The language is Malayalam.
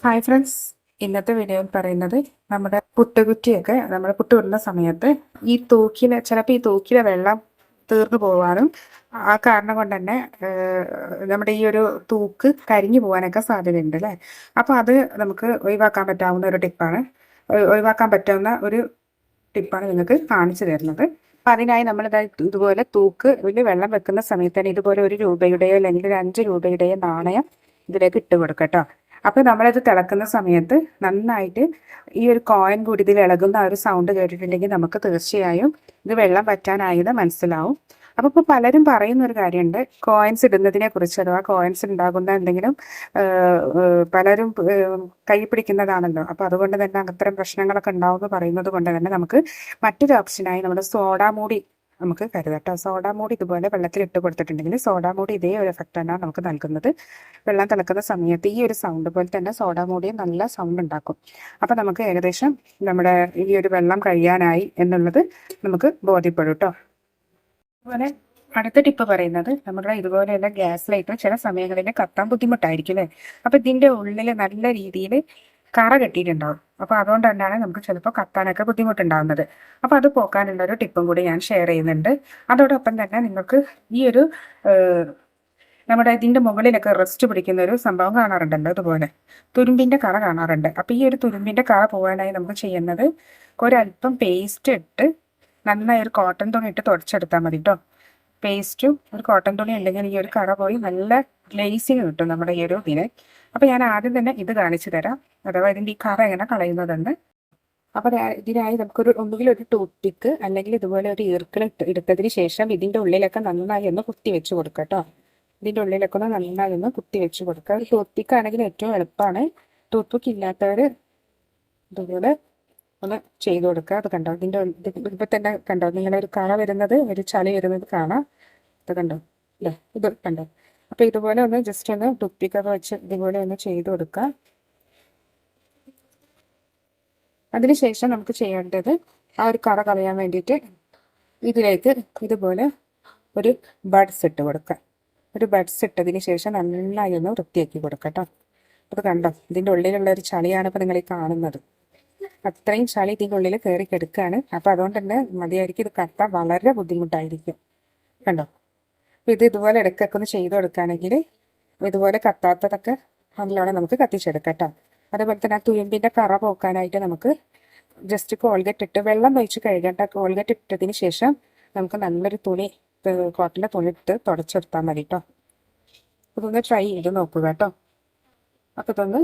ഹായ് ഫ്രണ്ട്സ്, ഇന്നത്തെ വീഡിയോയിൽ പറയുന്നത് നമ്മുടെ പുട്ടുകുറ്റിയൊക്കെ നമ്മൾ പുട്ടുവിടുന്ന സമയത്ത് ചിലപ്പോൾ ഈ തൂക്കിലെ വെള്ളം തീർന്നു പോകാനും ആ കാരണം കൊണ്ട് തന്നെ നമ്മുടെ ഈ ഒരു തൂക്ക് കരിഞ്ഞു പോകാനൊക്കെ സാധ്യതയുണ്ട് അല്ലേ. അപ്പോൾ അത് നമുക്ക് ഒഴിവാക്കാൻ പറ്റാവുന്ന ഒരു ടിപ്പാണ് ഒഴിവാക്കാൻ പറ്റാവുന്ന ഒരു ടിപ്പാണ് നിങ്ങൾക്ക് കാണിച്ചു തരുന്നത്. അപ്പം അതിനായി നമ്മൾ ഇതുപോലെ തൂക്കിൽ വെള്ളം വെക്കുന്ന സമയത്ത് തന്നെ ഇതുപോലെ 1 രൂപയുടെയോ അല്ലെങ്കിൽ ഒരു 5 രൂപയുടെയോ നാണയം ഇതിലേക്ക് ഇട്ട് കൊടുക്കുക കേട്ടോ. അപ്പോൾ നമ്മളത് തിളക്കുന്ന സമയത്ത് നന്നായിട്ട് ഈ ഒരു കോയിൻ കൂടി ഇതിൽ ഇളകുന്ന ആ ഒരു സൗണ്ട് കേട്ടിട്ടുണ്ടെങ്കിൽ നമുക്ക് തീർച്ചയായും ഇത് വെള്ളം വറ്റാനായത് മനസ്സിലാവും. അപ്പോൾ ഇപ്പോൾ പലരും പറയുന്ന ഒരു കാര്യമുണ്ട്, കോയിൻസ് ഇടുന്നതിനെ കുറിച്ച്, അഥവാ കോയിൻസ് ഉണ്ടാകുന്ന എന്തെങ്കിലും പലരും കൈ പിടിക്കുന്നതാണല്ലോ. അപ്പോൾ അതുകൊണ്ട് തന്നെ അത്തരം പ്രശ്നങ്ങളൊക്കെ ഉണ്ടാവും എന്ന് പറയുന്നത് കൊണ്ട് തന്നെ നമുക്ക് മറ്റൊരു ഓപ്ഷനായി നമ്മുടെ സോഡാ മൂടി നമുക്ക് കരുതാം കേട്ടോ. സോഡാ മൂടി ഇതുപോലെ വെള്ളത്തിൽ ഇട്ട് കൊടുത്തിട്ടുണ്ടെങ്കിൽ സോഡാ മൂടി ഇതേ ഒരു എഫക്റ്റ് തന്നെയാണ് നമുക്ക് നൽകുന്നത്. വെള്ളം തിളക്കുന്ന സമയത്ത് ഈ ഒരു സൗണ്ട് പോലെ തന്നെ സോഡാ മൂടിയും നല്ല സൗണ്ട് ഉണ്ടാക്കും. അപ്പം നമുക്ക് ഏകദേശം നമ്മുടെ ഈ ഒരു വെള്ളം കഴിയാനായി എന്നുള്ളത് നമുക്ക് ബോധ്യപ്പെടും കേട്ടോ. അതുപോലെ അടുത്ത ടിപ്പ് പറയുന്നത്, നമ്മുടെ ഇതുപോലെയുള്ള ഗ്യാസ് ലൈറ്റ് ചില സമയങ്ങളിൽ കത്താൻ ബുദ്ധിമുട്ടായിരിക്കും അല്ലേ. അപ്പം ഇതിൻ്റെ ഉള്ളിൽ നല്ല രീതിയിൽ കറ കെട്ടിയിട്ടുണ്ടാവും. അപ്പോൾ അതുകൊണ്ട് തന്നെയാണ് നമുക്ക് ചിലപ്പോൾ കത്താനൊക്കെ ബുദ്ധിമുട്ടുണ്ടാകുന്നത്. അപ്പോൾ അത് പോക്കാനുള്ള ഒരു ടിപ്പും കൂടി ഞാൻ ഷെയർ ചെയ്യുന്നുണ്ട്. അതോടൊപ്പം തന്നെ നിങ്ങൾക്ക് ഈ ഒരു നമ്മുടെ ഇതിൻ്റെ മുകളിലൊക്കെ റെസ്റ്റ് പിടിക്കുന്ന ഒരു സംഭവം കാണാറുണ്ടല്ലോ, അതുപോലെ തുരുമ്പിൻ്റെ കറ കാണാറുണ്ട്. അപ്പോൾ ഈ ഒരു തുരുമ്പിൻ്റെ കറ പോകാനായി നമുക്ക് ചെയ്യുന്നത്, ഒരല്പം പേസ്റ്റ് ഇട്ട് നന്നായി ഒരു കോട്ടൺ തുണി ഇട്ട് തുടച്ചെടുത്താൽ മതി കേട്ടോ. പേസ്റ്റും ഒരു കോട്ടൺ തുണി ഉണ്ടെങ്കിൽ ഈ ഒരു കറ പോയി നല്ല ഗ്ലേസിങ് കിട്ടും നമ്മുടെ ഈ ഒരു ഇതിന്. അപ്പോൾ ഞാൻ ആദ്യം തന്നെ ഇത് കാണിച്ചു തരാം, അഥവാ ഇതിൻ്റെ ഈ കറ എങ്ങനെ കളയുന്നതെന്ന്. അപ്പോൾ ഇതിനായി ഒന്നുകിൽ ഒരു ടൂത്ത് പിക്ക് അല്ലെങ്കിൽ ഇതുപോലെ ഒരു ഈർക്കിൾ എടുത്തതിന് ശേഷം ഇതിൻ്റെ ഉള്ളിലൊക്കെ നന്നായി ഒന്ന് കുത്തി വെച്ച് കൊടുക്കുക കേട്ടോ. ഇതിൻ്റെ ഉള്ളിലൊക്കെ ഒന്ന് നന്നായി ഒന്ന് കുത്തി വെച്ച് കൊടുക്കുക. ഒരു ടൂത്ത് പിക്ക് ആണെങ്കിൽ ഏറ്റവും എളുപ്പമാണ്. ടൂത്ത് പിക്ക് ഇല്ലാത്തവർ ഇതുപോലെ ഒന്ന് ചെയ്ത് കൊടുക്കുക. അത് കണ്ടോ, ഇതിൻ്റെ ഇപ്പം തന്നെ കണ്ടോ, നിങ്ങളെ ഒരു കറ വരുന്നത്, ഒരു ചളി വരുന്നത് കാണാം. ഇത് കണ്ടോ, ഇത് കണ്ടോ. അപ്പോൾ ഇതുപോലെ ഒന്ന് ജസ്റ്റ് ഒന്ന് ടൂത്ത് വെച്ച് ഇതുപോലെ ഒന്ന് ചെയ്ത് കൊടുക്കുക. അതിനുശേഷം നമുക്ക് ചെയ്യേണ്ടത്, ആ ഒരു കറ കളയാൻ വേണ്ടിയിട്ട് ഇതിലേക്ക് ഇതുപോലെ ഒരു ബഡ്സ് ഇട്ട് കൊടുക്കുക. ഒരു ബഡ്സ് ഇട്ടതിന് ശേഷം നന്നായി ഒന്ന് വൃത്തിയാക്കി കൊടുക്കുക കേട്ടോ. അത് കണ്ടോ, ഇതിൻ്റെ ഉള്ളിലുള്ള ഒരു ചളിയാണ് ഇപ്പോൾ നിങ്ങൾ ഈ കാണുന്നത്. അത്രയും ചളി ഇതിൻ്റെ ഉള്ളിൽ കയറി കിടക്കുകയാണ്. അപ്പോൾ അതുകൊണ്ട് തന്നെ മതിയായിരിക്കും, ഇത് കത്താൻ വളരെ ബുദ്ധിമുട്ടായിരിക്കും. കണ്ടോ. അപ്പോൾ ഇതുപോലെ ഇടയ്ക്കൊക്കെ ഒന്ന് ചെയ്ത് കൊടുക്കുകയാണെങ്കിൽ ഇതുപോലെ കത്താത്തതൊക്കെ നല്ലോണം നമുക്ക് കത്തിച്ചെടുക്കാം കേട്ടോ. അതേപോലെ തന്നെ ആ തുരുമ്പിൻ്റെ കറ പോക്കാനായിട്ട് നമുക്ക് ജസ്റ്റ് കോൾഗേറ്റ് ഇട്ട് വെള്ളം ഒഴിച്ച് കഴുകേണ്ട. കോൾഗേറ്റ് ഇട്ടതിന് ശേഷം നമുക്ക് നല്ലൊരു തുണി, കോട്ടൻ്റെ തുണി ഇട്ട് തുടച്ചെടുത്താൽ മതി കേട്ടോ. ഇതൊന്ന് ട്രൈ ചെയ്ത് നോക്കുക കേട്ടോ. അപ്പോൾ ഇതൊന്ന്